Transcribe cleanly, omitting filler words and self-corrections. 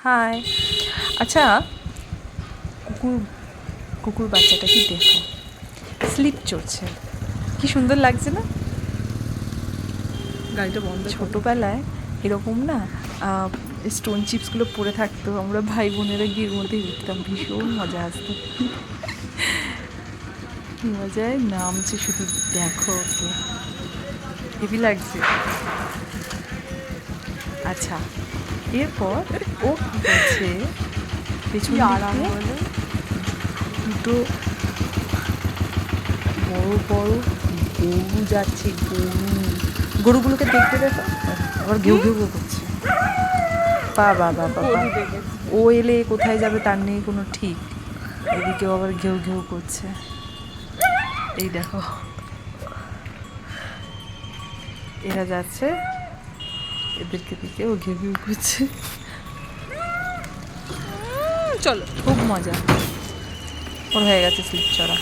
High. আচ্ছা, কুকুর কুকুর বাচ্চাটা কি দেখো, স্লিপ চড়ছে, কি সুন্দর লাগছে না? গাড়িটা বন্ধ। ছোটোবেলায় এরকম না স্টোন চিপসগুলো পড়ে থাকতো, আমরা ভাই বোনেরা গিয়ে এর মধ্যে উঠতাম, ভীষণ মজা আসতো। মজায় নামছে, শুধু দেখো ওকে, হেভি লাগছে। আচ্ছা, এরপর ও কি করছে, পেছন দিকে দুটো বড় বড় গরু যাচ্ছে, গরুগুলোকে দেখতে দেখো, আবার ঘেউ ঘেউ করছে। বাবা বাবা, ও এলে কোথায় যাবে তার নেই কোনো ঠিক, এদিকেও আবার ঘেউ ঘেউ করছে। এই দেখো, এরা যাচ্ছে, এদেরকে দিকে ও ঘেউ ঘেউ করছে। চলো, খুব মজা, ওর হয়ে গেছে স্লিপ চড়া।